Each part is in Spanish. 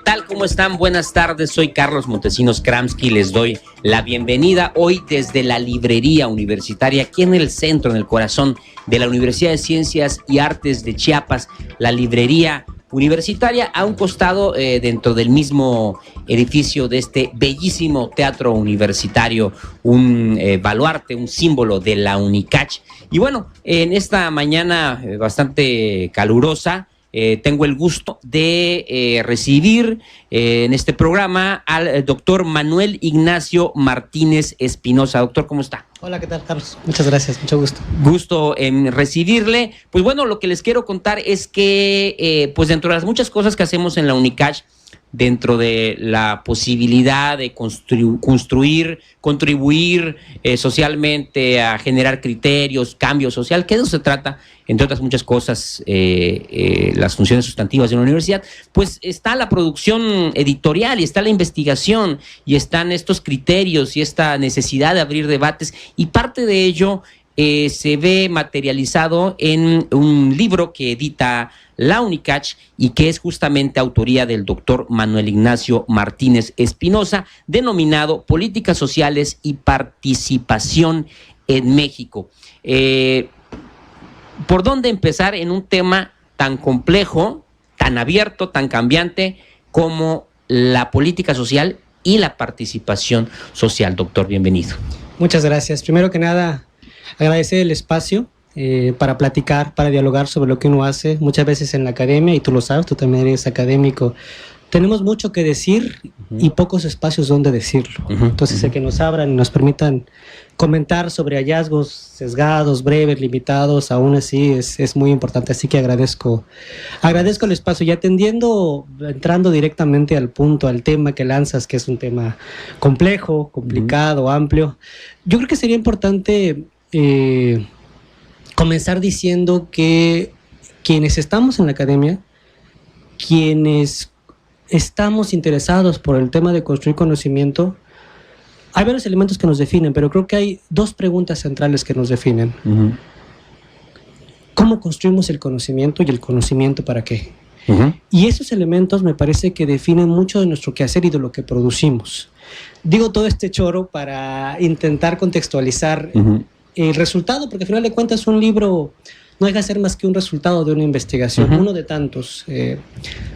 tal? ¿Cómo están? Buenas tardes, soy Carlos Montesinos Kramsky, les doy la bienvenida hoy desde la librería universitaria, aquí en el centro, en el corazón de la Universidad de Ciencias y Artes de Chiapas, la librería universitaria, a un costado dentro del mismo edificio de este bellísimo teatro universitario, un baluarte, un símbolo de la UNICACH. Y bueno, en esta mañana bastante calurosa, tengo el gusto de recibir en este programa al doctor Manuel Ignacio Martínez Espinosa. Doctor, ¿cómo está? Hola, ¿qué tal, Carlos? Muchas gracias, mucho gusto. Gusto en recibirle. Pues bueno, lo que les quiero contar es que pues dentro de las muchas cosas que hacemos en la UNICACH, dentro de la posibilidad de contribuir socialmente a generar criterios, cambio social, que de eso se trata, entre otras muchas cosas, las funciones sustantivas de una universidad, pues está la producción editorial y está la investigación y están estos criterios y esta necesidad de abrir debates, y parte de ello se ve materializado en un libro que edita la UNICACH y que es justamente autoría del doctor Manuel Ignacio Martínez Espinosa, denominado Políticas Sociales y Participación en México. ¿Por dónde empezar en un tema tan complejo, tan abierto, tan cambiante como la política social y la participación social? Doctor, bienvenido. Muchas gracias. Primero que nada, agradecer el espacio para platicar, para dialogar sobre lo que uno hace. Muchas veces en la academia, y tú lo sabes, tú también eres académico, tenemos mucho que decir y pocos espacios donde decirlo. Entonces, el que nos abran y nos permitan comentar sobre hallazgos sesgados, breves, limitados, aún así es muy importante. Así que agradezco el espacio. Y entrando directamente al punto, al tema que lanzas, que es un tema complejo, complicado, amplio, yo creo que sería importante comenzar diciendo que quienes estamos en la academia, quienes estamos interesados por el tema de construir conocimiento, hay varios elementos que nos definen, pero creo que hay dos preguntas centrales que nos definen. ¿Cómo construimos el conocimiento y el conocimiento para qué? Y esos elementos me parece que definen mucho de nuestro quehacer y de lo que producimos. Digo todo este choro para intentar contextualizar el resultado, porque al final de cuentas un libro no deja de ser más que un resultado de una investigación, uno de tantos.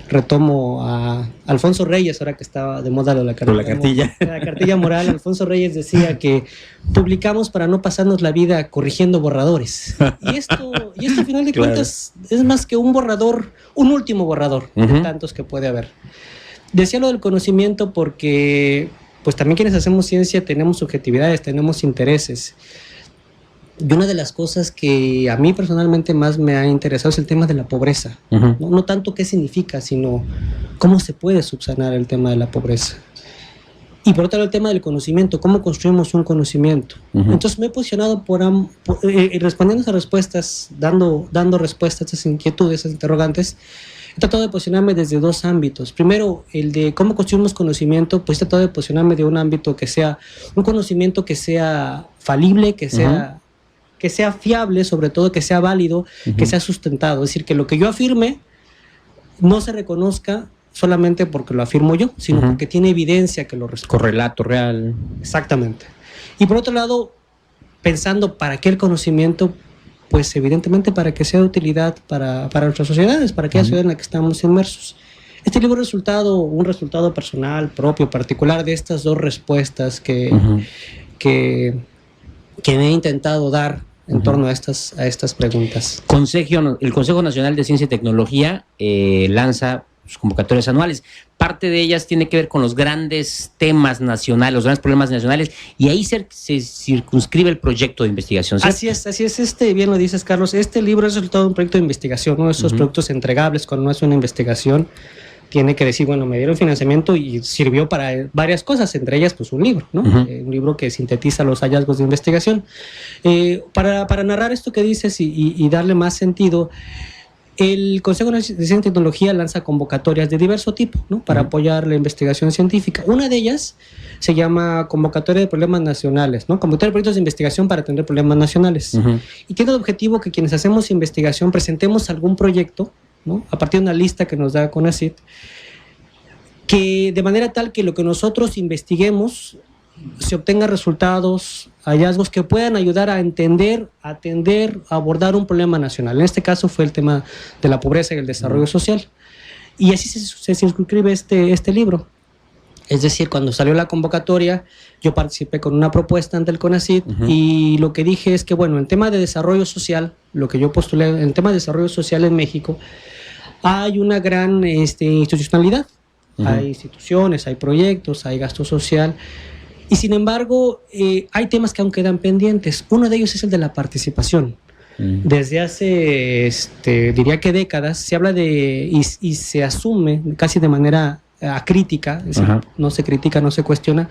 Retomo a Alfonso Reyes, ahora que estaba de moda la cartilla. La cartilla moral. Alfonso Reyes decía que publicamos para no pasarnos la vida corrigiendo borradores. Y esto al final de cuentas es más que un borrador, un último borrador de tantos que puede haber. Decía lo del conocimiento porque pues también quienes hacemos ciencia tenemos subjetividades, tenemos intereses. Y una de las cosas que a mí personalmente más me ha interesado es el tema de la pobreza. No tanto qué significa, sino cómo se puede subsanar el tema de la pobreza. Y por otro lado, el tema del conocimiento, cómo construimos un conocimiento. Entonces me he posicionado respondiendo a esas respuestas, dando respuestas a esas inquietudes, a esas interrogantes. He tratado de posicionarme desde dos ámbitos. Primero, el de cómo construimos conocimiento, pues he tratado de posicionarme de un ámbito que sea un conocimiento que sea falible, que sea fiable, sobre todo que sea válido, que sea sustentado. Es decir, que lo que yo afirme no se reconozca solamente porque lo afirmo yo, sino porque tiene evidencia que lo respalda. Correlato real. Exactamente. Y por otro lado, pensando para qué el conocimiento, pues evidentemente para que sea de utilidad para nuestras sociedades, para aquella sociedad en la que estamos inmersos. Este libro es un resultado personal, propio, particular de estas dos respuestas que me he intentado dar en torno a estas preguntas. El Consejo Nacional de Ciencia y Tecnología lanza sus convocatorias anuales. Parte de ellas tiene que ver con los grandes temas nacionales, los grandes problemas nacionales, y ahí se circunscribe el proyecto de investigación, ¿cierto? Así es. Bien lo dices, Carlos. Este libro es resultado de un proyecto de investigación, uno de esos productos entregables cuando no es una investigación. Tiene que decir, bueno, me dieron financiamiento y sirvió para varias cosas, entre ellas pues un libro, ¿no? Un libro que sintetiza los hallazgos de investigación. Para narrar esto que dices y darle más sentido, el Consejo de Ciencia y Tecnología lanza convocatorias de diverso tipo, ¿no? Para apoyar la investigación científica. Una de ellas se llama Convocatoria de Problemas Nacionales, ¿no? Convocatoria de proyectos de investigación para atender problemas nacionales. Y tiene el objetivo que quienes hacemos investigación presentemos algún proyecto, ¿no? A partir de una lista que nos da CONACYT, que de manera tal que lo que nosotros investiguemos se obtengan resultados, hallazgos que puedan ayudar a entender, atender, a abordar un problema nacional. En este caso fue el tema de la pobreza y el desarrollo social. Y así se circunscribe este libro. Es decir, cuando salió la convocatoria, yo participé con una propuesta ante el CONACYT y lo que dije es que, bueno, en tema de desarrollo social, lo que yo postulé, en tema de desarrollo social en México, hay una gran institucionalidad. Hay instituciones, hay proyectos, hay gasto social. Y sin embargo, hay temas que aún quedan pendientes. Uno de ellos es el de la participación. Desde hace, diría que décadas, se habla de, y se asume casi de manera acrítica, es decir, no se critica, no se cuestiona,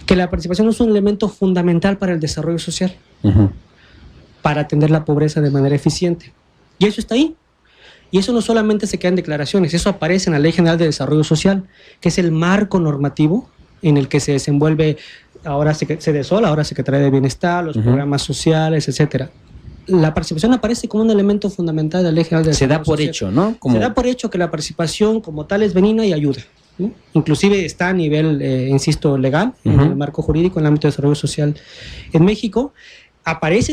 que la participación es un elemento fundamental para el desarrollo social, para atender la pobreza de manera eficiente. Y eso está ahí. Y eso no solamente se queda en declaraciones, eso aparece en la Ley General de Desarrollo Social, que es el marco normativo en el que se desenvuelve ahora CDSOL, ahora Secretaría de Bienestar, los programas sociales, etcétera. La participación aparece como un elemento fundamental de la Ley General de Desarrollo Social. Se da por hecho, ¿no? Se da por hecho que la participación como tal es benigna y ayuda, ¿no? Inclusive está a nivel, insisto, legal, en el marco jurídico, en el ámbito de desarrollo social en México.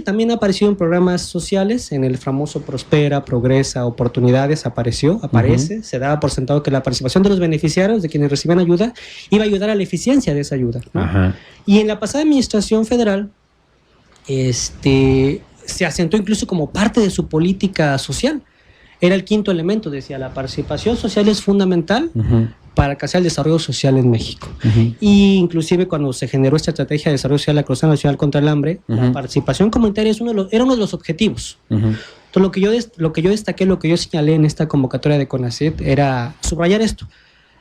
También ha aparecido en programas sociales, en el famoso Prospera, Progresa, Oportunidades, aparece, se daba por sentado que la participación de los beneficiarios, de quienes reciben ayuda, iba a ayudar a la eficiencia de esa ayuda, ¿no? Y en la pasada administración federal, se asentó incluso como parte de su política social. Era el quinto elemento, decía, la participación social es fundamental para alcanzar el desarrollo social en México. Y inclusive cuando se generó esta estrategia de desarrollo social, la Cruzada Nacional contra el Hambre, la participación comunitaria era uno de los objetivos. Entonces lo que yo destaqué, lo que yo señalé en esta convocatoria de CONACYT era subrayar esto.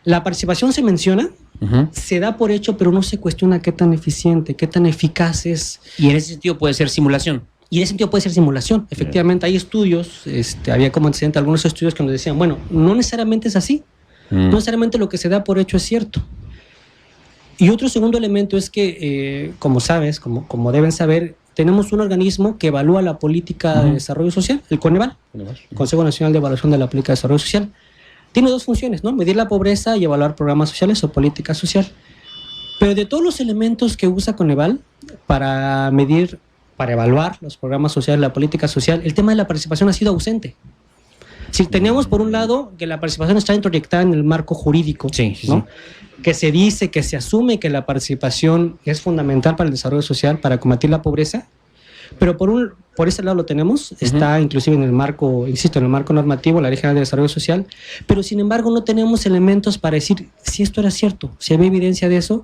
La participación se menciona, se da por hecho, pero no se cuestiona qué tan eficiente, qué tan eficaz es. Y en ese sentido puede ser simulación. Y en ese sentido puede ser simulación. Efectivamente, hay estudios, había como antecedente algunos estudios que nos decían, bueno, no necesariamente es así. No necesariamente lo que se da por hecho es cierto. Y otro segundo elemento es que, como sabes, como deben saber, tenemos un organismo que evalúa la política de desarrollo social, el Coneval, Consejo Nacional de Evaluación de la Política de Desarrollo Social. Tiene dos funciones, ¿no? Medir la pobreza y evaluar programas sociales o política social. Pero de todos los elementos que usa Coneval para medir, para evaluar los programas sociales, la política social, el tema de la participación ha sido ausente. Si teníamos por un lado que la participación está introyectada en el marco jurídico, ¿no? Que se dice, que se asume que la participación es fundamental para el desarrollo social, para combatir la pobreza, pero por ese lado lo tenemos, está inclusive en el marco, insisto, en el marco normativo, la Ley General de Desarrollo Social, pero sin embargo no tenemos elementos para decir si esto era cierto, si había evidencia de eso,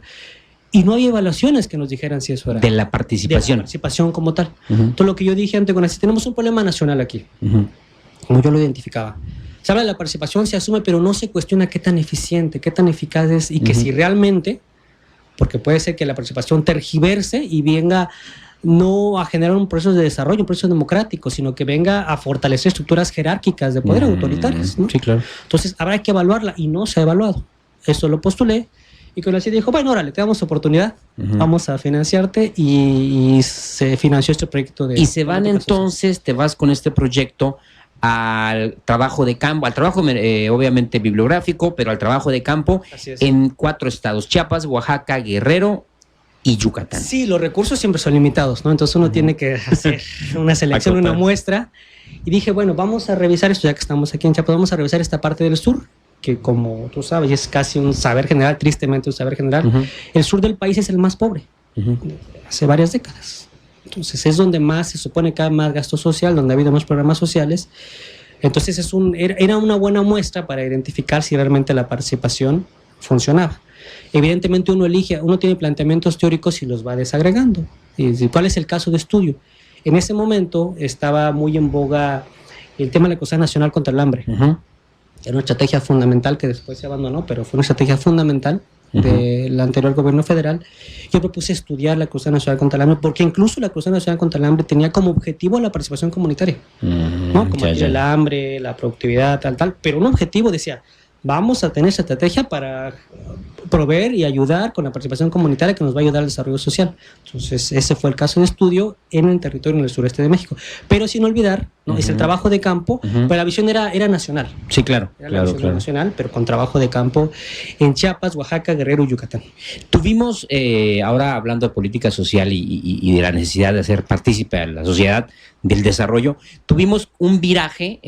y no hay evaluaciones que nos dijeran si eso era. De la participación. De la participación como tal. Entonces lo que yo dije antes, si tenemos un problema nacional aquí, como yo lo identificaba. Se habla de la participación, se asume, pero no se cuestiona qué tan eficiente, qué tan eficaz es y que si realmente, porque puede ser que la participación tergiverse y venga no a generar un proceso de desarrollo, un proceso democrático, sino que venga a fortalecer estructuras jerárquicas de poder autoritarias, ¿no? Sí, claro. Entonces habrá que evaluarla y no se ha evaluado. Eso lo postulé y con la CID dijo, bueno, órale, te damos oportunidad, vamos a financiarte y se financió este proyecto de... Y se van entonces, te vas con este proyecto al trabajo de campo, al trabajo obviamente bibliográfico, pero al trabajo de campo en 4 estados, Chiapas, Oaxaca, Guerrero y Yucatán. Sí, los recursos siempre son limitados, ¿no? Entonces uno tiene que hacer una selección, una muestra. Y dije, bueno, vamos a revisar esto, ya que estamos aquí en Chiapas, vamos a revisar esta parte del sur, que como tú sabes, es casi un saber general, tristemente un saber general. El sur del país es el más pobre, hace varias décadas. Entonces es donde más se supone que hay más gasto social, donde ha habido más programas sociales. Entonces era una buena muestra para identificar si realmente la participación funcionaba. Evidentemente uno tiene planteamientos teóricos y los va desagregando. ¿Y cuál es el caso de estudio? En ese momento estaba muy en boga el tema de la Cruzada Nacional contra el Hambre. Era una estrategia fundamental que después se abandonó, pero fue una estrategia fundamental del anterior gobierno federal. Yo propuse estudiar la Cruzada Nacional contra el Hambre, porque incluso la Cruzada Nacional contra el Hambre tenía como objetivo la participación comunitaria, ¿no? Como el hambre, la productividad, tal, pero un objetivo decía, vamos a tener esa estrategia para proveer y ayudar con la participación comunitaria que nos va a ayudar al desarrollo social. Entonces, ese fue el caso de estudio en el territorio en el sureste de México. Pero sin olvidar, ¿no? Es el trabajo de campo, pero la visión era nacional. Sí, claro. Era la visión nacional, pero con trabajo de campo en Chiapas, Oaxaca, Guerrero y Yucatán. Tuvimos, ahora hablando de política social y de la necesidad de hacer partícipe a la sociedad del desarrollo, tuvimos un viraje,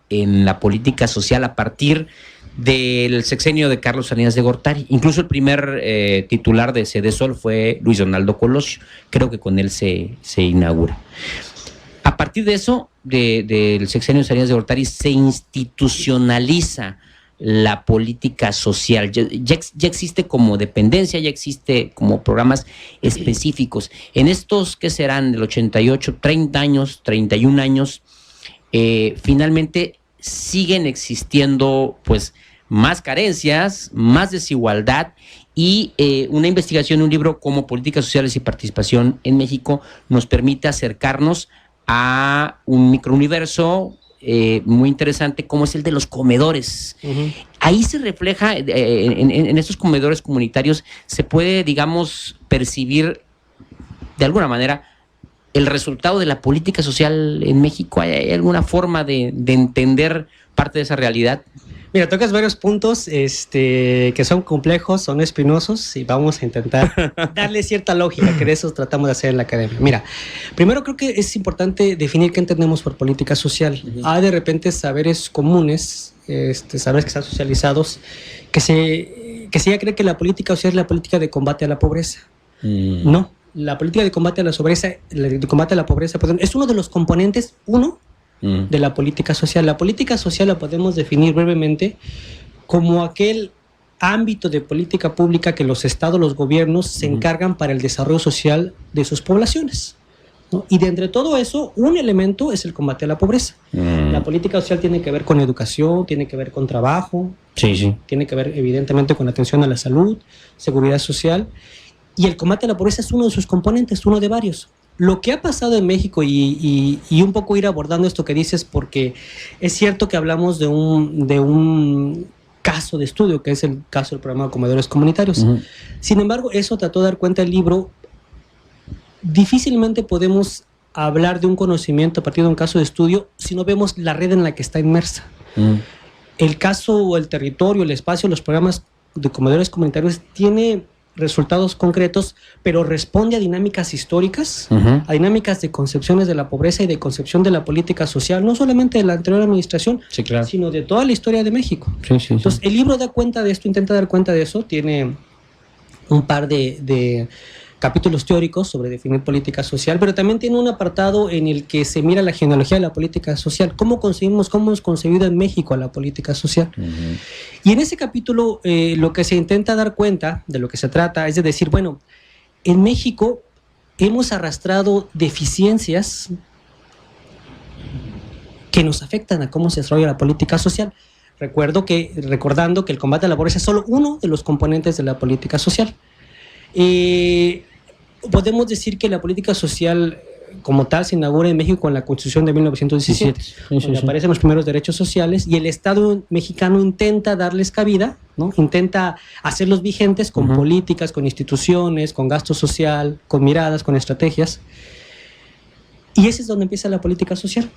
en la política social a partir del sexenio de Carlos Salinas de Gortari. Incluso el primer titular de Sedesol fue Luis Donaldo Colosio. Creo que con él se inaugura. A partir de eso, del sexenio de Salinas de Gortari, se institucionaliza la política social. Ya existe como dependencia, ya existe como programas específicos. En estos, ¿qué serán? Del 88, 30 años, 31 años, finalmente siguen existiendo pues más carencias, más desigualdad y una investigación, un libro como Políticas Sociales y Participación en México nos permite acercarnos a un microuniverso muy interesante como es el de los comedores. Ahí se refleja, en estos comedores comunitarios se puede, digamos, percibir de alguna manera el resultado de la política social en México. ¿Hay alguna forma de entender parte de esa realidad? Mira, tocas varios puntos que son complejos, son espinosos y vamos a intentar darle cierta lógica, que de eso tratamos de hacer en la academia. Mira, primero creo que es importante definir qué entendemos por política social. Hay de repente saberes comunes, saberes que están socializados, que se ya cree que la política social es la política de combate a la pobreza. No. La política de combate a la pobreza, perdón, es uno de los componentes, de la política social. La política social la podemos definir brevemente como aquel ámbito de política pública que los estados, los gobiernos se encargan para el desarrollo social de sus poblaciones, ¿no? Y de entre todo eso, un elemento es el combate a la pobreza. La política social tiene que ver con educación, tiene que ver con trabajo, tiene que ver evidentemente con atención a la salud, seguridad social. Y el combate a la pobreza es uno de sus componentes, uno de varios. Lo que ha pasado en México, y un poco ir abordando esto que dices, porque es cierto que hablamos de un caso de estudio, que es el caso del programa de comedores comunitarios. Sin embargo, eso trató de dar cuenta el libro. Difícilmente podemos hablar de un conocimiento a partir de un caso de estudio si no vemos la red en la que está inmersa. El caso, el territorio, el espacio, los programas de comedores comunitarios tiene resultados concretos, pero responde a dinámicas históricas, a dinámicas de concepciones de la pobreza y de concepción de la política social, no solamente de la anterior administración, sino de toda la historia de México. Entonces, el libro da cuenta de esto, intenta dar cuenta de eso, tiene un par de capítulos teóricos sobre definir política social, pero también tiene un apartado en el que se mira la genealogía de la política social, cómo hemos concebido en México a la política social. Y en ese capítulo lo que se intenta dar cuenta de lo que se trata es de decir, bueno, en México hemos arrastrado deficiencias que nos afectan a cómo se desarrolla la política social. Recordando que el combate a la pobreza es solo uno de los componentes de la política social. Podemos decir que la política social como tal se inaugura en México con la Constitución de 1917, donde aparecen los primeros derechos sociales y el Estado mexicano intenta darles cabida, ¿no? Intenta hacerlos vigentes con políticas, con instituciones, con gasto social, con miradas, con estrategias. Y ese es donde empieza la política social.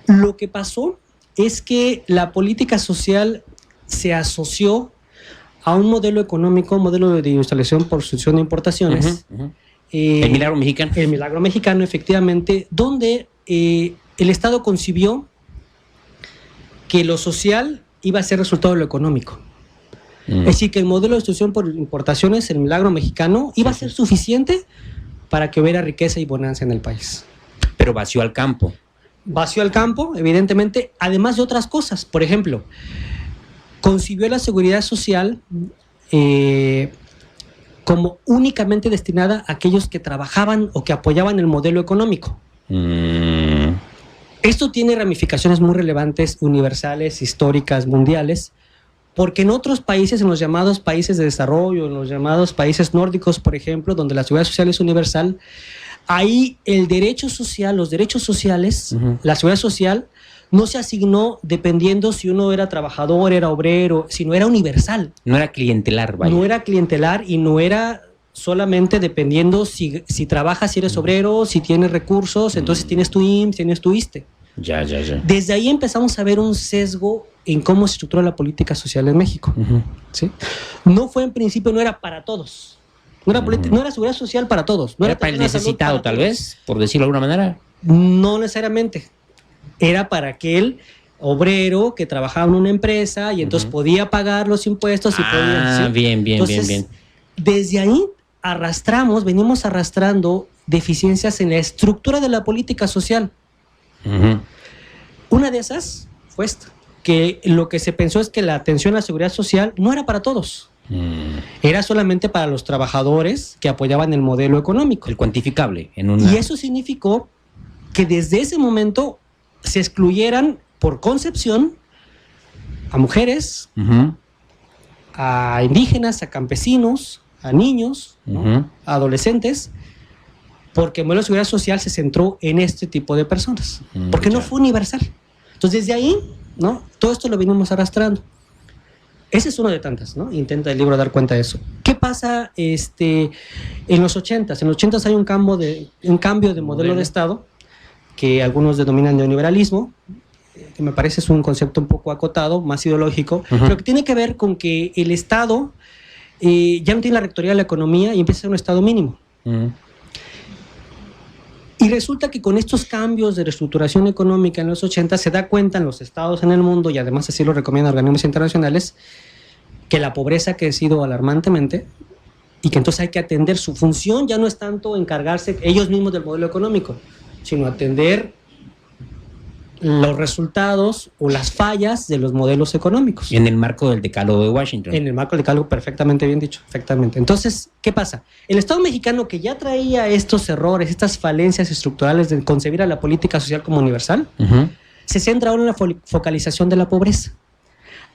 Lo que pasó es que la política social se asoció a un modelo económico, un modelo de industrialización por sucesión de importaciones. El milagro mexicano. El milagro mexicano, efectivamente, donde el Estado concibió que lo social iba a ser resultado de lo económico. Es decir, que el modelo de distribución por importaciones, el milagro mexicano, iba a ser suficiente para que hubiera riqueza y bonanza en el país. Pero vació al campo. Vació al campo, evidentemente, además de otras cosas. Por ejemplo, concibió la seguridad social como únicamente destinada a aquellos que trabajaban o que apoyaban el modelo económico. Esto tiene ramificaciones muy relevantes, universales, históricas, mundiales, porque en otros países, en los llamados países de desarrollo, en los llamados países nórdicos, por ejemplo, donde la seguridad social es universal, ahí el derecho social, los derechos sociales, la seguridad social, no se asignó dependiendo si uno era trabajador, era obrero, sino era universal. No era clientelar, vaya. No era clientelar y no era solamente dependiendo si trabajas, si eres obrero, si tienes recursos, entonces tienes tu IMSS, tienes tu ISSSTE. Ya. Desde ahí empezamos a ver un sesgo en cómo se estructura la política social en México. ¿Sí? No fue en principio, no era para todos. No era seguridad social para todos. No era para el necesitado, tal vez, por decirlo de alguna manera. No necesariamente. Era para aquel obrero que trabajaba en una empresa y entonces podía pagar los impuestos y podía... ¿sí? Bien. Desde ahí venimos arrastrando deficiencias en la estructura de la política social. Una de esas fue esta, que lo que se pensó es que la atención a la seguridad social no era para todos. Era solamente para los trabajadores que apoyaban el modelo económico. El cuantificable. Y eso significó que desde ese momento se excluyeran por concepción a mujeres, a indígenas, a campesinos, a niños, ¿no? A adolescentes, porque el modelo de seguridad social se centró en este tipo de personas, porque no fue universal. Entonces, desde ahí, ¿no? Todo esto lo venimos arrastrando. Ese es uno de tantas, ¿no? Intenta el libro dar cuenta de eso. ¿Qué pasa en los 80s? En los 80s hay un cambio de modelo de Estado que algunos denominan neoliberalismo, que me parece es un concepto un poco acotado, más ideológico, pero que tiene que ver con que el Estado ya no tiene la rectoría de la economía y empieza a ser un Estado mínimo. Y resulta que con estos cambios de reestructuración económica en los 80 se da cuenta en los estados en el mundo, y además así lo recomiendan organismos internacionales, que la pobreza ha crecido alarmantemente y que entonces hay que atender. Su función ya no es tanto encargarse ellos mismos del modelo económico, sino atender los resultados o las fallas de los modelos económicos. En el marco del Decálogo de Washington. En el marco del Decálogo, perfectamente bien dicho, perfectamente. Entonces, ¿qué pasa? El Estado mexicano, que ya traía estos errores, estas falencias estructurales de concebir a la política social como universal, se centra ahora en la focalización de la pobreza.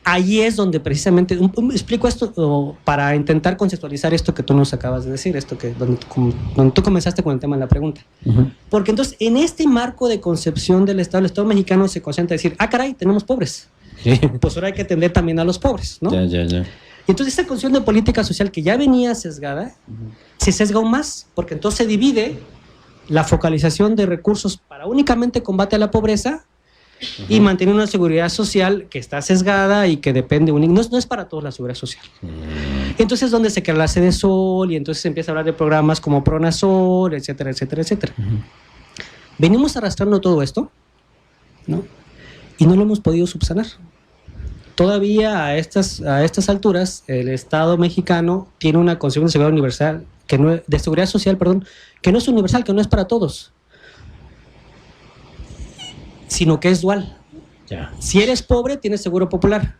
Ahí es donde precisamente, explico esto para intentar conceptualizar esto que tú nos acabas de decir, donde tú comenzaste con el tema de la pregunta. Porque entonces, en este marco de concepción del Estado, el Estado mexicano se concentra en decir, caray, tenemos pobres. Pues ahora hay que atender también a los pobres, ¿no? Ya. Y entonces esta concepción de política social que ya venía sesgada, se sesga aún más, porque entonces se divide la focalización de recursos para únicamente combate a la pobreza y mantener una seguridad social que está sesgada y que depende, no es para todos la seguridad social. Entonces es donde se crea la Sede Sol y entonces se empieza a hablar de programas como Pronasol, etcétera. Venimos arrastrando todo esto, ¿no? Y no lo hemos podido subsanar. Todavía a estas alturas el Estado mexicano tiene una concepción de seguridad universal, de seguridad social, que no es universal, que no es para todos, sino que es dual. Ya. Si eres pobre, tienes seguro popular.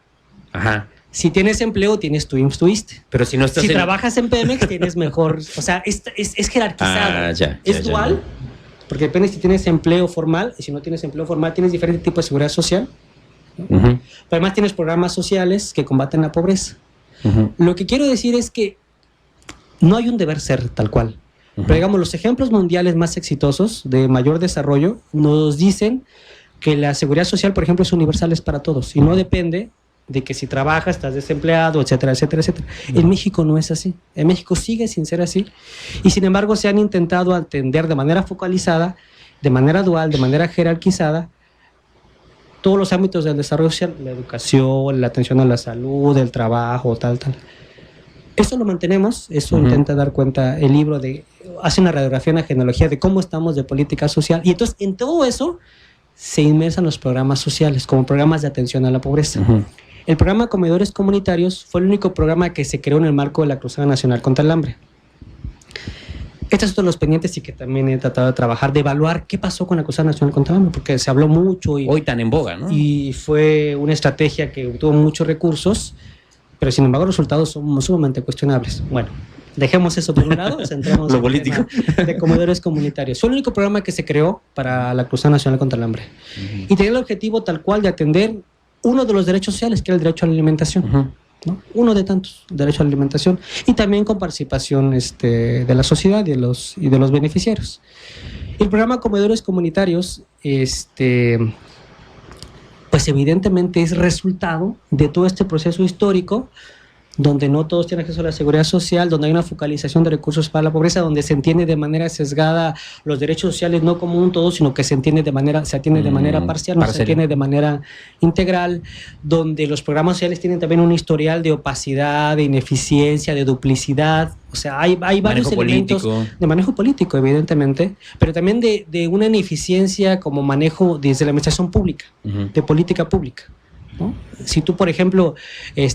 Si tienes empleo, tienes tu IMSS, tu ISSSTE. Pero si no estás trabajas en Pemex, tienes mejor... O sea, es jerarquizado. Es dual, porque depende si tienes empleo formal, y si no tienes empleo formal, tienes diferentes tipos de seguridad social, ¿no? Pero además tienes programas sociales que combaten la pobreza. Lo que quiero decir es que no hay un deber ser tal cual. Pero digamos, los ejemplos mundiales más exitosos de mayor desarrollo nos dicen que la seguridad social, por ejemplo, es universal, es para todos y no depende de que si trabajas, estás desempleado, etcétera. En México no es así. En México sigue sin ser así. Y sin embargo se han intentado atender de manera focalizada, de manera dual, de manera jerarquizada, todos los ámbitos del desarrollo social, la educación, la atención a la salud, el trabajo, tal. Eso lo mantenemos, eso intenta dar cuenta el libro, hace una radiografía, una genealogía de cómo estamos de política social. Y entonces en todo eso se inmersan los programas sociales como programas de atención a la pobreza. El programa Comedores Comunitarios fue el único programa que se creó en el marco de la Cruzada Nacional contra el Hambre. Estos son los pendientes y que también he tratado de trabajar, de evaluar qué pasó con la Cruzada Nacional contra el Hambre, porque se habló mucho. Hoy tan en boga, ¿no? Y fue una estrategia que obtuvo muchos recursos, pero sin embargo los resultados son sumamente cuestionables. Bueno, dejemos eso por un lado, centremos lo en político. El tema de comedores comunitarios. Fue el único programa que se creó para la Cruzada Nacional contra el Hambre. Y tenía el objetivo tal cual de atender uno de los derechos sociales, que era el derecho a la alimentación. ¿No? Uno de tantos, derecho a la alimentación, y también con participación de la sociedad y de los beneficiarios. El programa Comedores Comunitarios pues evidentemente es resultado de todo este proceso histórico donde no todos tienen acceso a la seguridad social, donde hay una focalización de recursos para la pobreza, donde se entiende de manera sesgada los derechos sociales no como un todo, sino que se atiende de manera parcial, no se atiende de manera integral, donde los programas sociales tienen también un historial de opacidad, de ineficiencia, de duplicidad. O sea, hay varios elementos de manejo político, evidentemente, pero también de una ineficiencia como manejo desde la administración pública, de política pública, ¿no? Si tú, por ejemplo,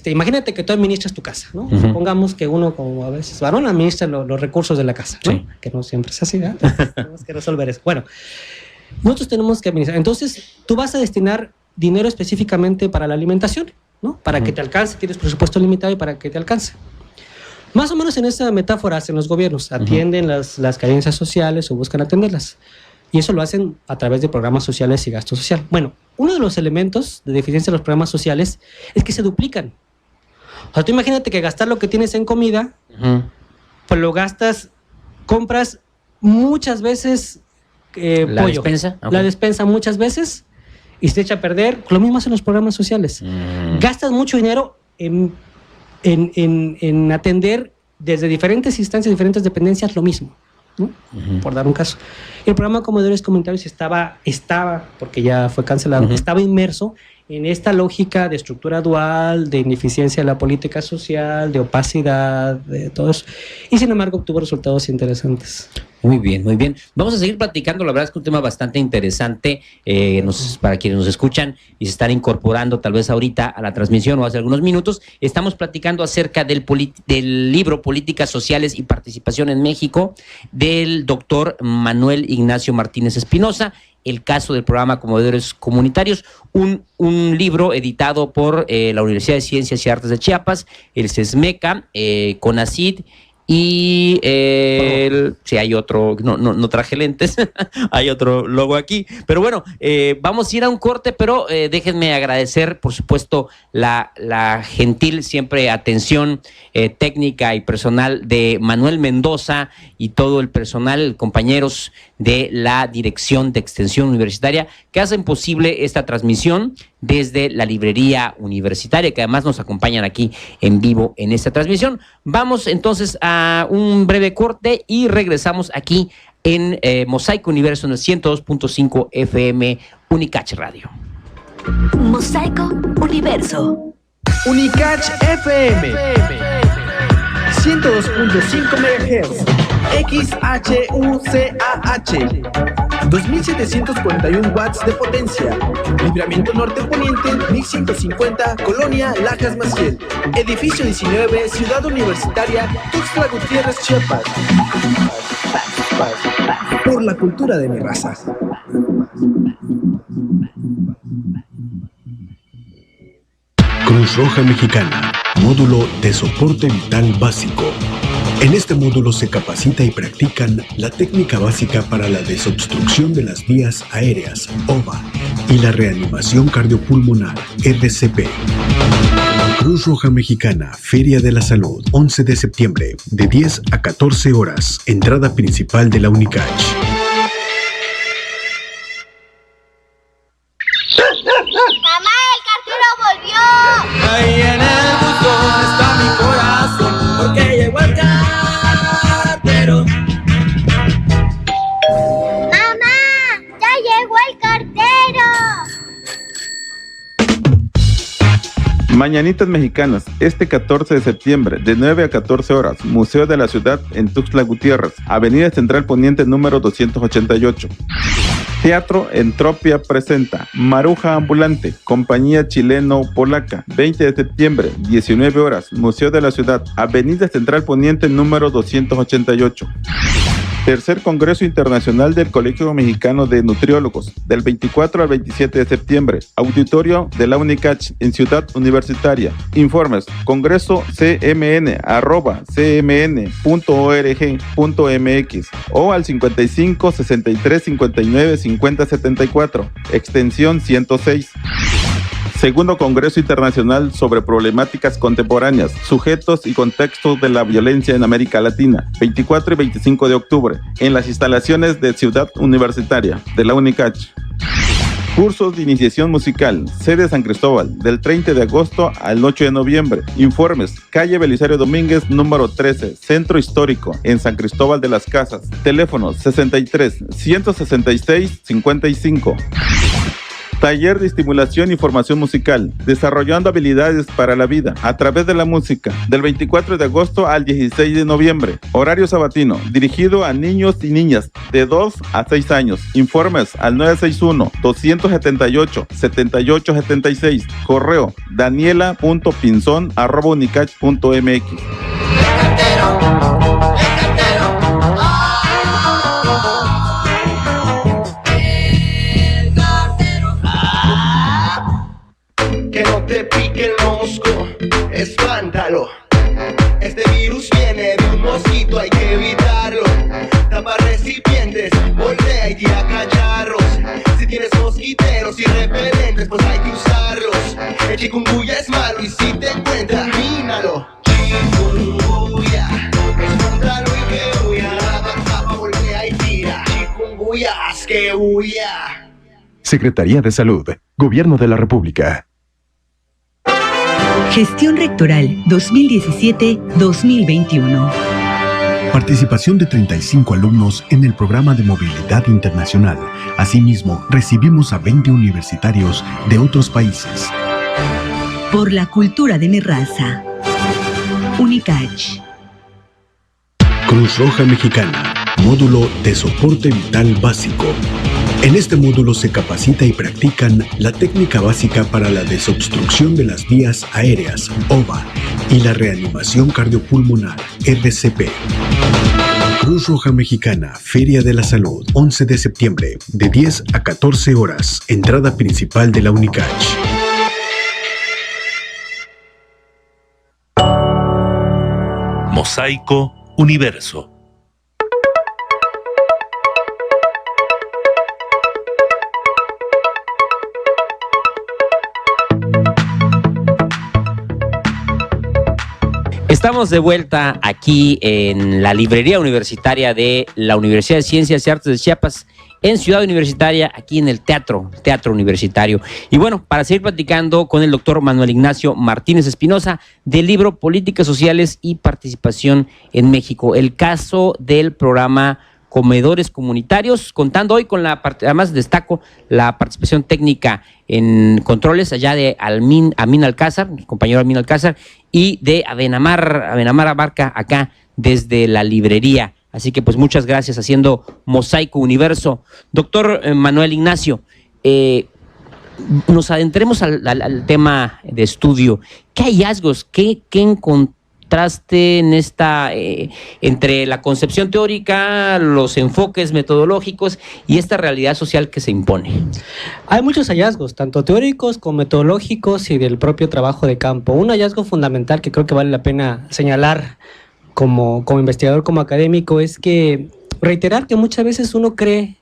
imagínate que tú administras tu casa, ¿no? Supongamos que uno, como a veces varón, administra los recursos de la casa, ¿no? Sí. Que no siempre es así, ¿no? Tenemos que resolver eso. Bueno, nosotros tenemos que administrar. Entonces, tú vas a destinar dinero específicamente para la alimentación, ¿no? Para que te alcance, tienes presupuesto limitado y para que te alcance. Más o menos en esa metáfora hacen los gobiernos, atienden las carencias sociales o buscan atenderlas. Y eso lo hacen a través de programas sociales y gasto social. Bueno, uno de los elementos de deficiencia de los programas sociales es que se duplican. O sea, tú imagínate que gastar lo que tienes en comida, pues lo gastas, compras muchas veces ¿La pollo. despensa? Okay. La despensa muchas veces y se echa a perder. Lo mismo hacen los programas sociales. Gastas mucho dinero en atender desde diferentes instancias, diferentes dependencias, lo mismo, ¿no? Por dar un caso. El programa Comedores Comunitarios estaba, porque ya fue cancelado, estaba inmerso en esta lógica de estructura dual, de ineficiencia de la política social, de opacidad, de todo eso. Y sin embargo obtuvo resultados interesantes. Muy bien, muy bien. Vamos a seguir platicando, la verdad es que un tema bastante interesante para quienes nos escuchan y se están incorporando tal vez ahorita a la transmisión o hace algunos minutos. Estamos platicando acerca del libro Políticas Sociales y Participación en México del doctor Manuel Ignacio Martínez Espinosa, el caso del programa Comedores Comunitarios, un libro editado por la Universidad de Ciencias y Artes de Chiapas, el CESMECA, CONACYT, y sí, hay otro, no traje lentes, hay otro logo aquí, pero bueno, vamos a ir a un corte, pero déjenme agradecer, por supuesto, la gentil siempre atención técnica y personal de Manuel Mendoza y todo el personal, compañeros de la Dirección de Extensión Universitaria, que hacen posible esta transmisión desde la librería universitaria, que además nos acompañan aquí en vivo en esta transmisión. Vamos entonces a un breve corte y regresamos aquí en Mosaico Universo en el 102.5 FM Unicach Radio. Mosaico Universo. Unicach FM 102.5 MHz XHUCAH 2741 watts de potencia. Libramiento norte-poniente 1150, Colonia Lajas Maciel. Edificio 19, Ciudad Universitaria, Tuxtla Gutiérrez, Chiapas. Por la cultura de mi raza. Cruz Roja Mexicana, módulo de soporte vital básico. En este módulo se capacita y practican la técnica básica para la desobstrucción de las vías aéreas, OVA, y la reanimación cardiopulmonar, RCP. Cruz Roja Mexicana, Feria de la Salud, 11 de septiembre, de 10 a 14 horas, entrada principal de la Unicach. ¡Mamá, el cartero volvió! Ahí en el buzón está mi corazón, porque llegó el cartero. ¡Mamá, ya llegó el cartero! Mañanitas Mexicanas, este 14 de septiembre, de 9 a 14 horas, Museo de la Ciudad en Tuxtla Gutiérrez, Avenida Central Poniente número 288. Teatro Entropia presenta Maruja Ambulante, compañía chileno-polaca, 20 de septiembre, 19 horas, Museo de la Ciudad, Avenida Central Poniente número 288. Tercer Congreso Internacional del Colegio Mexicano de Nutriólogos, del 24 al 27 de septiembre, auditorio de la Unicach en Ciudad Universitaria. Informes, congreso.cmn@cmn.org.mx o al 55 63 59 50 74, extensión 106. Segundo Congreso Internacional sobre Problemáticas Contemporáneas, Sujetos y Contextos de la Violencia en América Latina, 24 y 25 de octubre, en las instalaciones de Ciudad Universitaria, de la Unicach. Cursos de iniciación musical, sede San Cristóbal, del 30 de agosto al 8 de noviembre. Informes, calle Belisario Domínguez, número 13, Centro Histórico, en San Cristóbal de las Casas. Teléfono 63 166 55. Taller de estimulación y formación musical, desarrollando habilidades para la vida a través de la música, del 24 de agosto al 16 de noviembre. Horario sabatino, dirigido a niños y niñas de 2 a 6 años. Informes al 961-278-7876. Correo daniela.pinzon@unicach.mx. Que no te pique el mosco, espántalo. Este virus viene de un mosquito, hay que evitarlo. Tapa recipientes, voltea y tira cacharros. Si tienes mosquiteros y repelentes, pues hay que usarlos. El chikungunya es malo y si te encuentra, elimínalo. Chikungunya, espántalo y que huya. Tapa, voltea y tira. Chikungunya, haz que huya. Secretaría de Salud, Gobierno de la República. Gestión Rectoral 2017-2021. Participación de 35 alumnos en el programa de movilidad internacional. Asimismo, recibimos a 20 universitarios de otros países. Por la cultura de mi raza. Unicach. Cruz Roja Mexicana, módulo de soporte vital básico. En este módulo se capacita y practican la técnica básica para la desobstrucción de las vías aéreas, OVA, y la reanimación cardiopulmonar, RCP. Cruz Roja Mexicana, Feria de la Salud, 11 de septiembre, de 10 a 14 horas, entrada principal de la Unicach. Mosaico Universo. Estamos de vuelta aquí en la librería universitaria de la Universidad de Ciencias y Artes de Chiapas, en Ciudad Universitaria, aquí en el Teatro Universitario. Y bueno, para seguir platicando con el doctor Manuel Ignacio Martínez Espinosa, del libro Políticas Sociales y Participación en México, el caso del programa Comedores Comunitarios, contando hoy con la parte, además destaco la participación técnica en controles allá de Amin Alcázar, mi compañero Amin Alcázar, y de Abenamar Abarca acá desde la librería. Así que pues muchas gracias, haciendo Mosaico Universo. Doctor Manuel Ignacio, nos adentremos al tema de estudio. ¿Qué hallazgos, qué encontraste en esta, entre la concepción teórica, los enfoques metodológicos y esta realidad social que se impone? Hay muchos hallazgos, tanto teóricos como metodológicos y del propio trabajo de campo. Un hallazgo fundamental que creo que vale la pena señalar como investigador, como académico, es que reiterar que muchas veces uno cree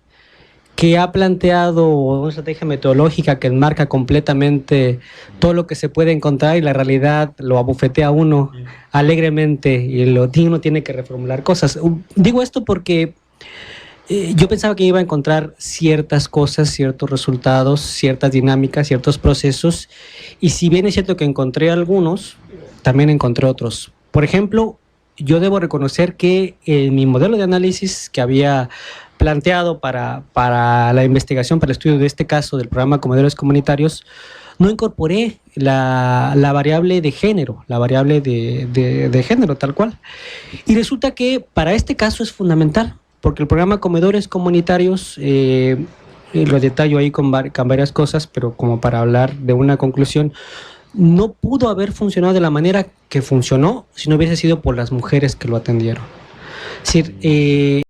que ha planteado una estrategia metodológica que enmarca completamente todo lo que se puede encontrar y la realidad lo abofetea a uno alegremente y uno tiene que reformular cosas. Digo esto porque yo pensaba que iba a encontrar ciertas cosas, ciertos resultados, ciertas dinámicas, ciertos procesos, y si bien es cierto que encontré algunos, también encontré otros. Por ejemplo, yo debo reconocer que en mi modelo de análisis que había planteado para la investigación, para el estudio de este caso del programa Comedores Comunitarios, no incorporé la variable de género, la variable de género tal cual. Y resulta que para este caso es fundamental, porque el programa Comedores Comunitarios, lo detallo ahí con varias cosas, pero como para hablar de una conclusión, no pudo haber funcionado de la manera que funcionó si no hubiese sido por las mujeres que lo atendieron. Es decir,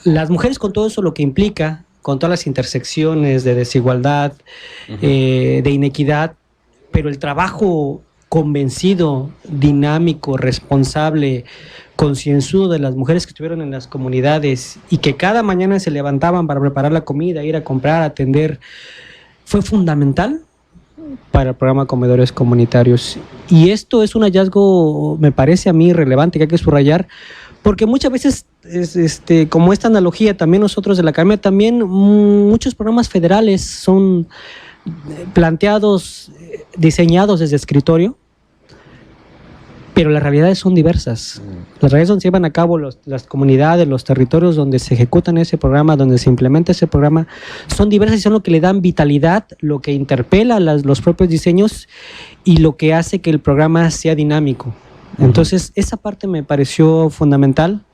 las mujeres, con todo eso lo que implica, con todas las intersecciones de desigualdad, de inequidad, pero el trabajo convencido, dinámico, responsable, concienzudo de las mujeres que estuvieron en las comunidades y que cada mañana se levantaban para preparar la comida, ir a comprar, atender, fue fundamental para el programa Comedores Comunitarios. Y esto es un hallazgo, me parece a mí, relevante, que hay que subrayar, Porque muchas veces, como esta analogía, también nosotros de la academia, también muchos programas federales son planteados, diseñados desde escritorio, pero las realidades son diversas. Las realidades donde se llevan a cabo las comunidades, los territorios donde se ejecutan ese programa, donde se implementa ese programa, son diversas y son lo que le dan vitalidad, lo que interpela los propios diseños y lo que hace que el programa sea dinámico. Entonces, esa parte me pareció fundamental.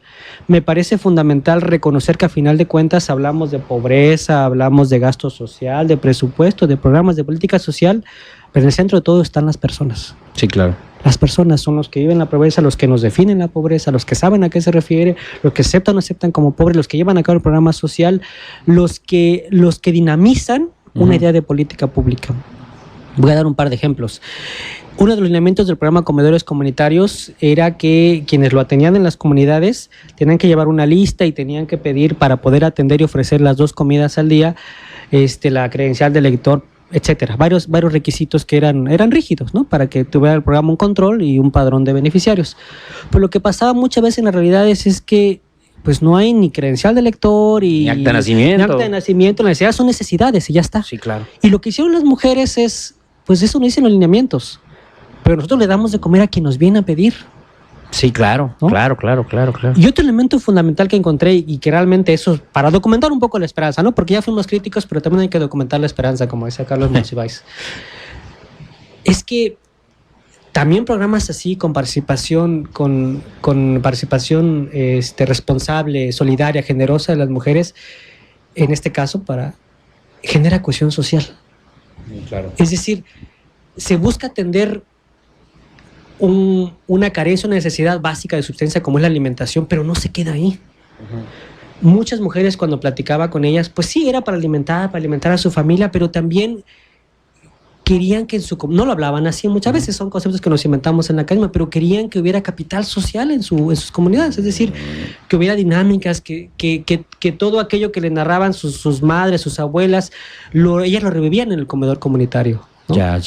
Me parece fundamental reconocer que a final de cuentas hablamos de pobreza, hablamos de gasto social, de presupuesto, de programas de política social, pero en el centro de todo están las personas. Sí, claro. Las personas son los que viven la pobreza, los que nos definen la pobreza, los que saben a qué se refiere, los que aceptan o no aceptan como pobres, los que llevan a cabo el programa social, los que dinamizan una idea de política pública. Voy a dar un par de ejemplos. Uno de los lineamientos del programa Comedores Comunitarios era que quienes lo atendían en las comunidades tenían que llevar una lista y tenían que pedir para poder atender y ofrecer las 2 comidas al día, la credencial del elector, etcétera. Varios requisitos que eran rígidos, ¿no? Para que tuviera el programa un control y un padrón de beneficiarios. Pero lo que pasaba muchas veces en las realidades es que pues no hay ni credencial de elector y ni acta de nacimiento. Ni acta de nacimiento. Las necesidades son necesidades y ya está. Sí, claro. Y lo que hicieron las mujeres es, pues eso no dicen los lineamientos, pero nosotros le damos de comer a quien nos viene a pedir. Sí, claro, ¿no? Claro. Y otro elemento fundamental que encontré y que realmente eso, para documentar un poco la esperanza, ¿no? Porque ya fuimos críticos, pero también hay que documentar la esperanza, como decía Carlos Monsiváis. Es que también programas así con participación, con participación responsable, solidaria, generosa de las mujeres, en este caso, genera cohesión social. Claro. Es decir, se busca atender una carencia, una necesidad básica de subsistencia como es la alimentación, pero no se queda ahí. Muchas mujeres, cuando platicaba con ellas, pues sí, era para alimentar a su familia, pero también querían que no lo hablaban así, muchas veces son conceptos que nos inventamos en la academia, pero querían que hubiera capital social en sus comunidades, es decir, que hubiera dinámicas, que todo aquello que le narraban sus madres, sus abuelas, ellas lo revivían en el comedor comunitario, ¿no? Ya.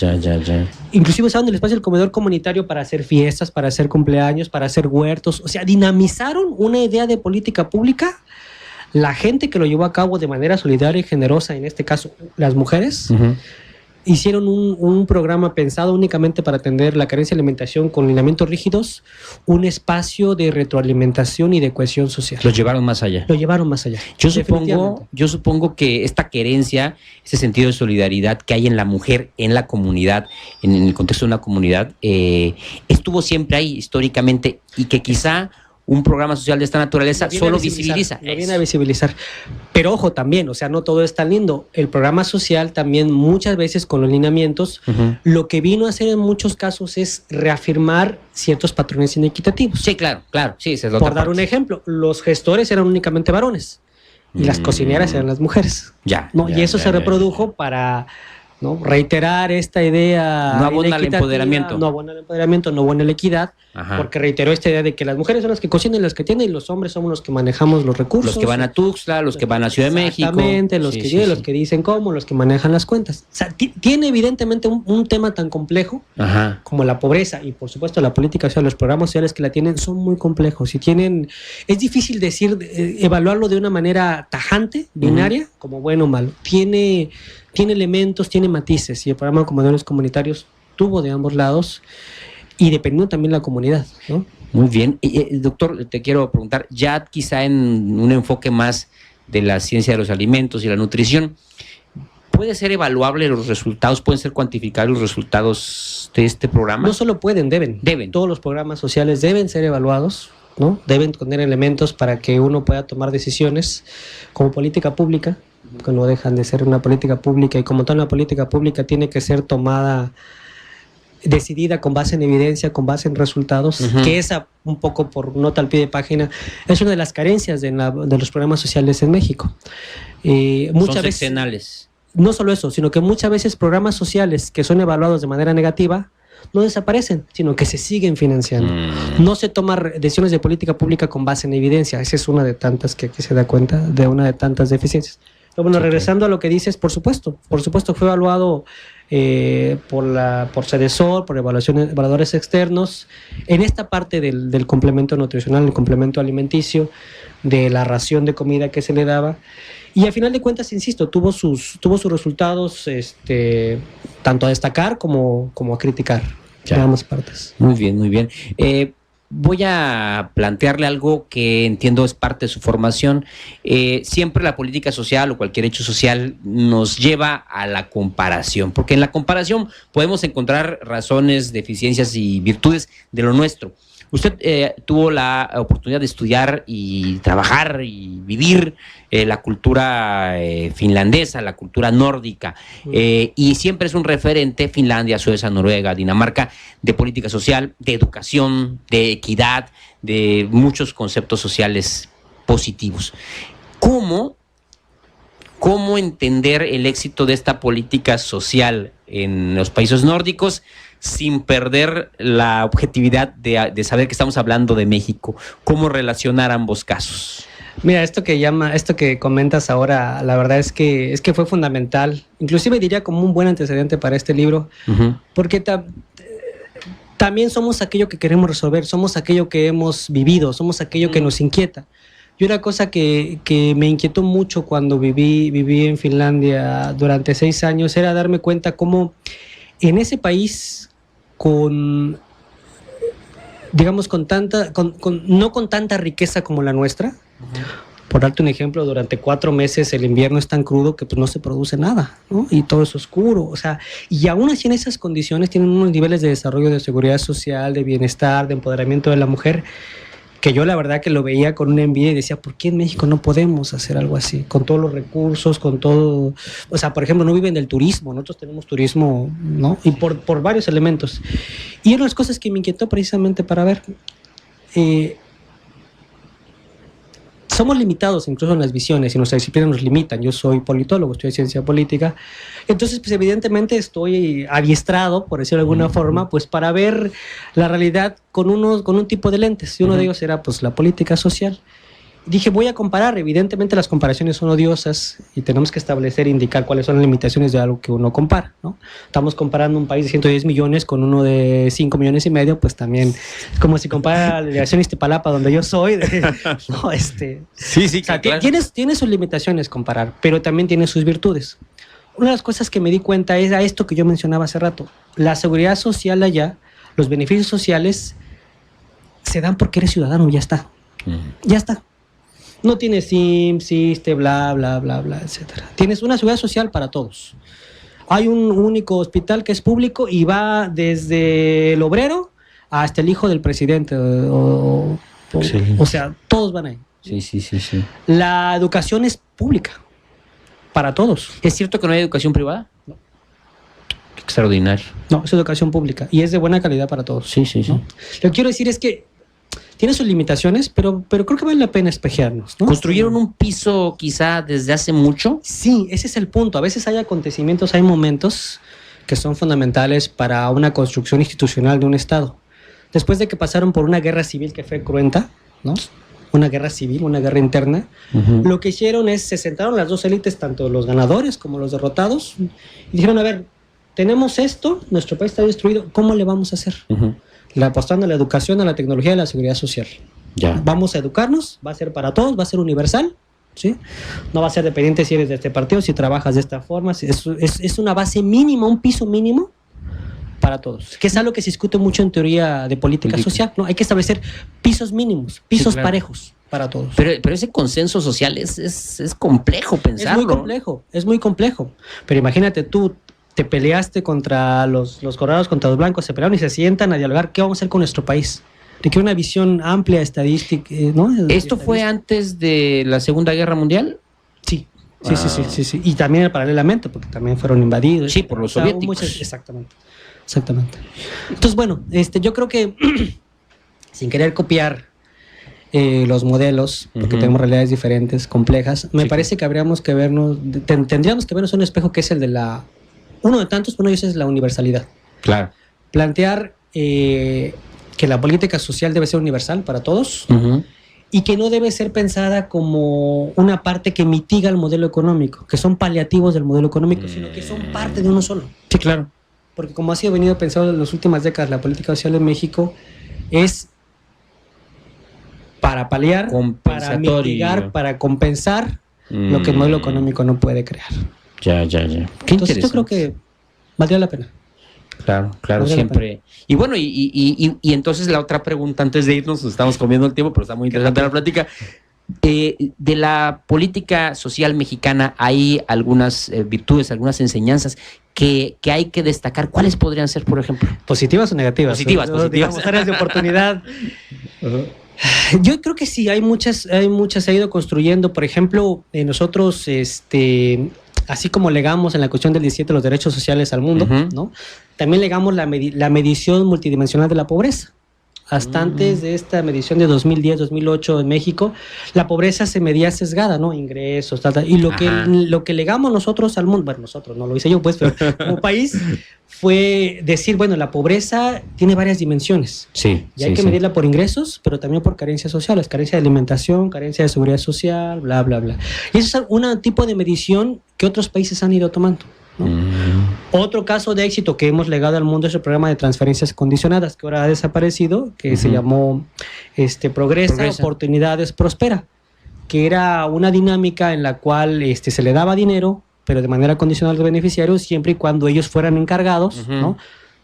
Inclusive usaban el espacio del comedor comunitario para hacer fiestas, para hacer cumpleaños, para hacer huertos. O sea, dinamizaron una idea de política pública. La gente que lo llevó a cabo de manera solidaria y generosa, en este caso las mujeres, hicieron un programa pensado únicamente para atender la carencia de alimentación con lineamientos rígidos, un espacio de retroalimentación y de cohesión social. Lo llevaron más allá. Yo supongo que esta querencia, ese sentido de solidaridad que hay en la mujer, en la comunidad, en el contexto de una comunidad, estuvo siempre ahí históricamente y que quizá un programa social de esta naturaleza solo visibiliza. Lo viene a visibilizar. Pero ojo también, o sea, no todo es tan lindo. El programa social también muchas veces con los lineamientos, lo que vino a hacer en muchos casos es reafirmar ciertos patrones inequitativos. Sí, claro. Sí, esa es Por dar un ejemplo, los gestores eran únicamente varones y las cocineras eran las mujeres. Y eso se reprodujo para... ¿no? Reiterar esta idea. No abona el empoderamiento. No abona el empoderamiento, no abona la equidad, porque reiteró esta idea de que las mujeres son las que cocinan, las que tienen, y los hombres somos los que manejamos los recursos. Los que van a Tuxtla, los que van a Ciudad de México. Exactamente, los que dicen cómo, los que manejan las cuentas. O sea, tiene evidentemente un tema tan complejo como la pobreza y por supuesto la política social, los programas sociales que la tienen son muy complejos y es difícil evaluarlo de una manera tajante, binaria, como bueno o malo. Tiene elementos, tiene matices y el programa de comedores comunitarios tuvo de ambos lados y dependiendo también de la comunidad, ¿no? Muy bien. Doctor, te quiero preguntar, ya quizá en un enfoque más de la ciencia de los alimentos y la nutrición, ¿puede ser evaluable los resultados, pueden ser cuantificables los resultados de este programa? No solo pueden, deben. Todos los programas sociales deben ser evaluados, ¿no? Deben tener elementos para que uno pueda tomar decisiones como política pública, que no dejan de ser una política pública y como toda una política pública tiene que ser decidida con base en evidencia, con base en resultados, que esa un poco por nota al pie de página es una de las carencias de los programas sociales en México. Muchas veces sexenales. No solo eso, sino que muchas veces programas sociales que son evaluados de manera negativa no desaparecen, sino que se siguen financiando. No se toman decisiones de política pública con base en evidencia. Esa es una de tantas que se da cuenta de una de tantas deficiencias. Pero bueno, regresando a lo que dices, por supuesto fue evaluado por CEDESOR, por evaluadores externos, en esta parte del complemento nutricional, el complemento alimenticio, de la ración de comida que se le daba. Y al final de cuentas, insisto, tuvo sus resultados tanto a destacar como a criticar en ambas partes. Muy bien, muy bien. Voy a plantearle algo que entiendo es parte de su formación. Siempre la política social o cualquier hecho social nos lleva a la comparación, porque en la comparación podemos encontrar razones, deficiencias y virtudes de lo nuestro. Usted tuvo la oportunidad de estudiar y trabajar y vivir la cultura finlandesa, la cultura nórdica, y siempre es un referente Finlandia, Suecia, Noruega, Dinamarca, de política social, de educación, de equidad, de muchos conceptos sociales positivos. ¿Cómo entender el éxito de esta política social en los países nórdicos sin perder la objetividad de saber que estamos hablando de México? ¿Cómo relacionar ambos casos? Mira, esto que comentas ahora, la verdad es que fue fundamental. Inclusive diría como un buen antecedente para este libro, porque también somos aquello que queremos resolver, somos aquello que hemos vivido, somos aquello que nos inquieta. Y una cosa que me inquietó mucho cuando viví en Finlandia durante 6 años era darme cuenta cómo en ese país no con tanta riqueza como la nuestra. Por darte un ejemplo, durante 4 meses el invierno es tan crudo que pues no se produce nada, ¿no? Y todo es oscuro, o sea, y aún así en esas condiciones tienen unos niveles de desarrollo de seguridad social, de bienestar, de empoderamiento de la mujer, que yo la verdad que lo veía con una envidia y decía, ¿por qué en México no podemos hacer algo así? Con todos los recursos, con todo... O sea, por ejemplo, no viven del turismo, nosotros tenemos turismo, ¿no? Y por varios elementos. Y una de las cosas que me inquietó precisamente para ver... somos limitados incluso en las visiones y nuestras disciplinas nos limitan. Yo soy politólogo, estudio ciencia política. Entonces, pues evidentemente estoy adiestrado, por decirlo de alguna forma, pues para ver la realidad con un tipo de lentes. Y uno de ellos era pues la política social. Dije, voy a comparar. Evidentemente las comparaciones son odiosas y tenemos que establecer e indicar cuáles son las limitaciones de algo que uno compara, ¿no? Estamos comparando un país de 110 millones con uno de 5 millones y medio, pues también es como si compara la delegación Iztapalapa, donde yo soy. No, Sí, o sea, claro. Tiene sus limitaciones comparar, pero también tiene sus virtudes. Una de las cosas que me di cuenta es a esto que yo mencionaba hace rato. La seguridad social allá, los beneficios sociales, se dan porque eres ciudadano, ya está. Ya está. No tienes IMSS, ISSSTE, bla, bla, bla, bla, etcétera. Tienes una seguridad social para todos. Hay un único hospital que es público y va desde el obrero hasta el hijo del presidente. O sea, todos van ahí. Sí. La educación es pública para todos. ¿Es cierto que no hay educación privada? No. Extraordinario. No, es educación pública y es de buena calidad para todos. Sí. ¿no? Lo que quiero decir es que tiene sus limitaciones, pero creo que vale la pena espejearnos, ¿no? ¿Construyeron un piso quizá desde hace mucho? Sí, ese es el punto. A veces hay acontecimientos, hay momentos que son fundamentales para una construcción institucional de un Estado. Después de que pasaron por una guerra civil que fue cruenta, ¿no? Una guerra civil, una guerra interna, lo que hicieron es, se sentaron las dos élites, tanto los ganadores como los derrotados, y dijeron, a ver, tenemos esto, nuestro país está destruido, ¿cómo le vamos a hacer? Apostando a la educación, a la tecnología y a la seguridad social. Ya. Vamos a educarnos, va a ser para todos, va a ser universal, ¿sí? No va a ser dependiente si eres de este partido, si trabajas de esta forma, es una base mínima, un piso mínimo para todos, que es algo que se discute mucho en teoría de política social, ¿no? Hay que establecer pisos mínimos, pisos parejos para todos. Pero ese consenso social es complejo pensarlo. Es muy complejo. Pero imagínate tú, te peleaste contra los colorados, contra los blancos, se pelearon y se sientan a dialogar. ¿Qué vamos a hacer con nuestro país? Requiere una visión amplia, estadística, ¿no? ¿Esto fue antes de la Segunda Guerra Mundial? Sí. Y también paralelamente, porque también fueron invadidos. Sí, por los soviéticos. Exactamente. Entonces, bueno, yo creo que sin querer copiar los modelos, porque tenemos realidades diferentes, complejas, me parece que tendríamos que vernos en un espejo que es el de uno de tantos, pero ese es la universalidad. Claro. Plantear que la política social debe ser universal para todos y que no debe ser pensada como una parte que mitiga el modelo económico, que son paliativos del modelo económico, sino que son parte de uno solo. Sí, claro. Porque como ha sido venido pensado en las últimas décadas, la política social en México es para paliar, para mitigar, para compensar lo que el modelo económico no puede crear. Ya. Qué Entonces yo creo que valdría la pena. Claro, siempre. Y bueno, y entonces la otra pregunta antes de irnos, nos estamos comiendo el tiempo, pero está muy interesante la plática. De la política social mexicana hay algunas virtudes, algunas enseñanzas que hay que destacar. ¿Cuáles podrían ser, por ejemplo? ¿Positivas o negativas? Positivas. Digamos, áreas de oportunidad. Yo creo que sí, hay muchas, se ha ido construyendo. Por ejemplo, nosotros, así como legamos en la cuestión del 17 los derechos sociales al mundo, ¿no? También legamos la medición multidimensional de la pobreza. Hasta antes de esta medición de 2010-2008 en México, la pobreza se medía sesgada, ¿no? Ingresos, y lo que legamos nosotros al mundo, bueno, nosotros, no lo hice yo, pues, pero como país, fue decir, bueno, la pobreza tiene varias dimensiones. Sí. Y hay que medirla por ingresos, pero también por carencias sociales, carencia de alimentación, carencia de seguridad social, bla, bla, bla. Y eso es un tipo de medición que otros países han ido tomando, ¿no? Otro caso de éxito que hemos legado al mundo es el programa de transferencias condicionadas, que ahora ha desaparecido, que se llamó Progresa, Oportunidades, Prospera, que era una dinámica en la cual se le daba dinero, pero de manera condicional a los beneficiarios, siempre y cuando ellos fueran encargados, ¿no?,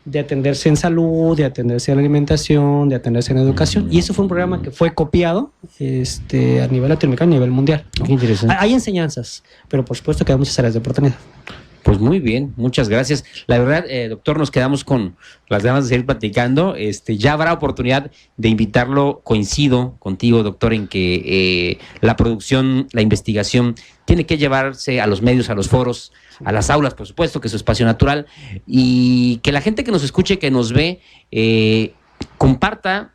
de atenderse en salud, de atenderse en alimentación, de atenderse en educación. Y eso fue un programa que fue copiado a nivel latinoamericano, a nivel mundial, ¿no? Qué interesante. Hay enseñanzas, pero por supuesto que hay muchas áreas de oportunidad. Pues muy bien, muchas gracias. La verdad, doctor, nos quedamos con las ganas de seguir platicando. Ya habrá oportunidad de invitarlo. Coincido contigo, doctor, en que la producción, la investigación tiene que llevarse a los medios, a los foros, a las aulas, por supuesto, que es su espacio natural, y que la gente que nos escuche, que nos ve, comparta,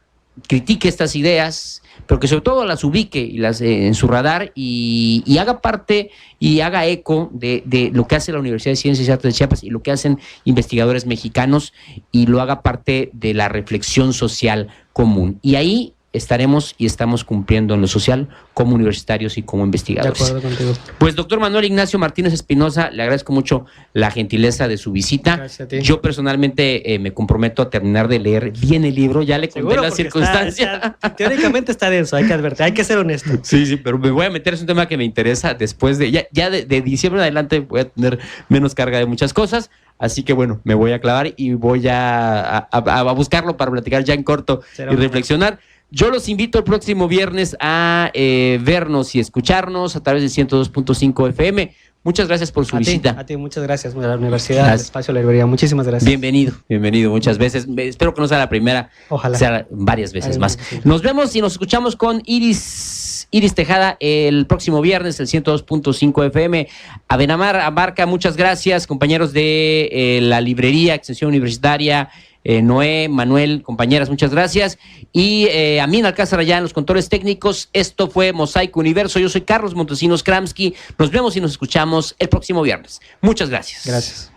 critique estas ideas, pero que sobre todo las ubique y las en su radar y haga parte y haga eco de lo que hace la Universidad de Ciencias y Artes de Chiapas y lo que hacen investigadores mexicanos, y lo haga parte de la reflexión social común. Y ahí estaremos y estamos cumpliendo en lo social como universitarios y como investigadores. De acuerdo contigo. Pues, doctor Manuel Ignacio Martínez Espinosa, le agradezco mucho la gentileza de su visita. Gracias a ti. Yo personalmente me comprometo a terminar de leer bien el libro. Ya le conté las circunstancias. Teóricamente está denso, hay que advertir, hay que ser honesto. Sí, pero me voy a meter, es un tema que me interesa después de, ya de diciembre en adelante voy a tener menos carga de muchas cosas. Así que bueno, me voy a clavar y voy a buscarlo para platicar ya en corto y reflexionar. Yo los invito el próximo viernes a vernos y escucharnos a través de 102.5 FM. Muchas gracias por su visita. A ti, muchas gracias a la universidad, al espacio, la librería. Muchísimas gracias. Bienvenido muchas veces. Espero que no sea la primera, ojalá sea varias veces más. Nos vemos y nos escuchamos con Iris Tejada el próximo viernes, el 102.5 FM. A Benamar Abarca, muchas gracias, compañeros de la librería, Extensión Universitaria, Noé, Manuel, compañeras, muchas gracias. Y a mí en Alcázar, allá en los controles técnicos. Esto fue Mosaico Universo. Yo soy Carlos Montesinos Kramsky. Nos vemos y nos escuchamos el próximo viernes. Muchas gracias. Gracias.